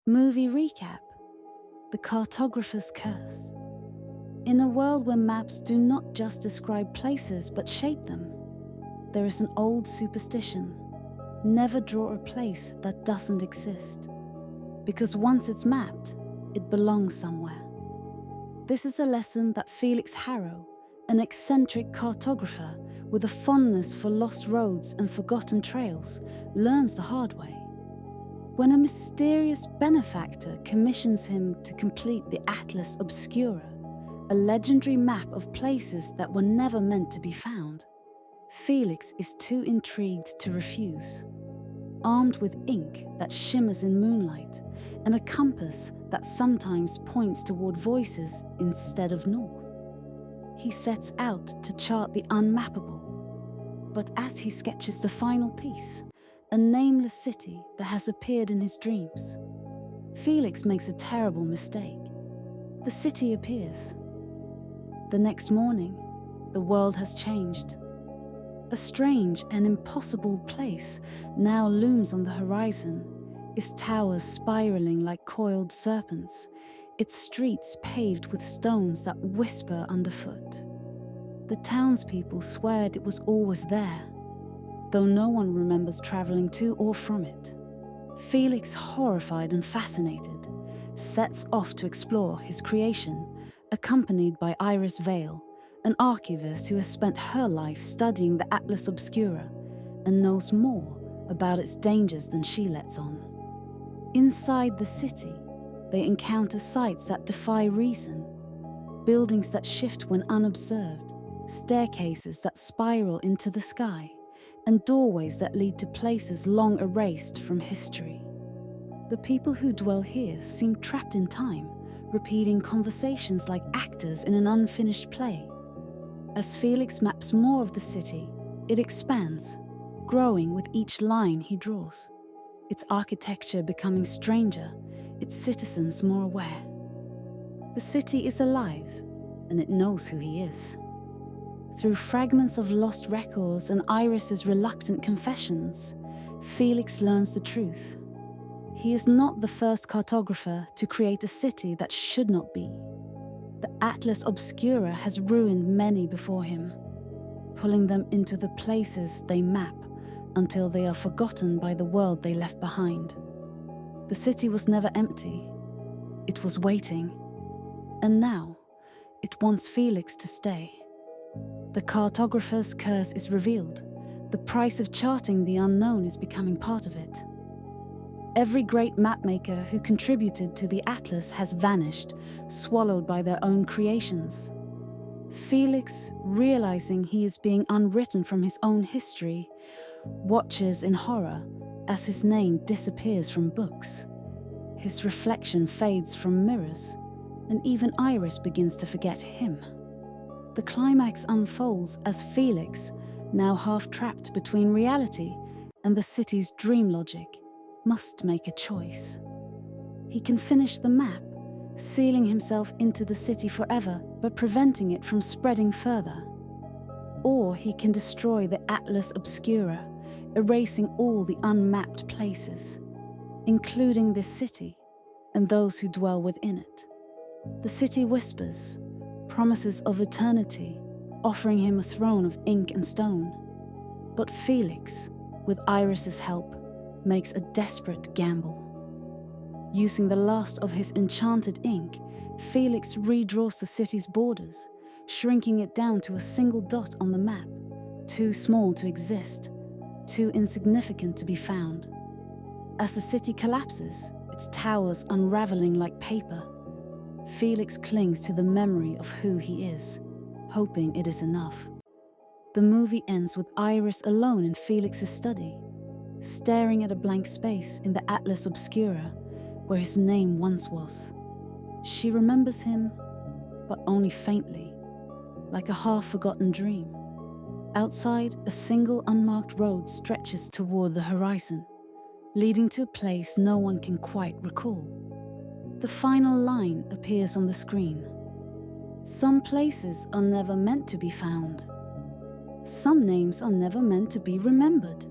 Movie recap: The Cartographer's Curse. In a world where maps do not just describe places but shape them, there is an old superstition: never draw a place that doesn't exist, because once it's mapped, it belongs somewhere. This is a lesson that Felix Harrow, an eccentric cartographer with a fondness for lost roads and forgotten trails, learns the hard way. When a mysterious benefactor commissions him to complete the Atlas Obscura, a legendary map of places that were never meant to be found, Felix is too intrigued to refuse. Armed with ink that shimmers in moonlight and a compass that sometimes points toward voices instead of north, he sets out to chart the unmappable. But as he sketches the final piece, a nameless city that has appeared in his dreams, Felix makes a terrible mistake. The city appears. The next morning, the world has changed. A strange and impossible place now looms on the horizon, its towers spiraling like coiled serpents, its streets paved with stones that whisper underfoot. The townspeople swear it was always there, though no one remembers traveling to or from it. Felix, horrified and fascinated, sets off to explore his creation, accompanied by Iris Vale, an archivist who has spent her life studying the Atlas Obscura and knows more about its dangers than she lets on. Inside the city, they encounter sights that defy reason, buildings that shift when unobserved, staircases that spiral into the sky, and doorways that lead to places long erased from history. The people who dwell here seem trapped in time, repeating conversations like actors in an unfinished play. As Felix maps more of the city, it expands, growing with each line he draws, its architecture becoming stranger, its citizens more aware. The city is alive, and it knows who he is. Through fragments of lost records and Iris's reluctant confessions, Felix learns the truth. He is not the first cartographer to create a city that should not be. The Atlas Obscura has ruined many before him, pulling them into the places they map until they are forgotten by the world they left behind. The city was never empty. It was waiting, and now it wants Felix to stay. The cartographer's curse is revealed. The price of charting the unknown is becoming part of it. Every great mapmaker who contributed to the Atlas has vanished, swallowed by their own creations. Felix, realizing he is being unwritten from his own history, watches in horror as his name disappears from books. His reflection fades from mirrors, and even Iris begins to forget him. The climax unfolds as Felix, now half-trapped between reality and the city's dream logic, must make a choice. He can finish the map, sealing himself into the city forever but preventing it from spreading further. Or he can destroy the Atlas Obscura, erasing all the unmapped places, including this city and those who dwell within it. The city whispers, promises of eternity, offering him a throne of ink and stone. But Felix, with Iris's help, makes a desperate gamble. Using the last of his enchanted ink, Felix redraws the city's borders, shrinking it down to a single dot on the map, too small to exist, too insignificant to be found. As the city collapses, its towers unraveling like paper, Felix clings to the memory of who he is, hoping it is enough. The movie ends with Iris alone in Felix's study, staring at a blank space in the Atlas Obscura where his name once was. She remembers him, but only faintly, like a half-forgotten dream. Outside, a single unmarked road stretches toward the horizon, leading to a place no one can quite recall. The final line appears on the screen. Some places are never meant to be found. Some names are never meant to be remembered.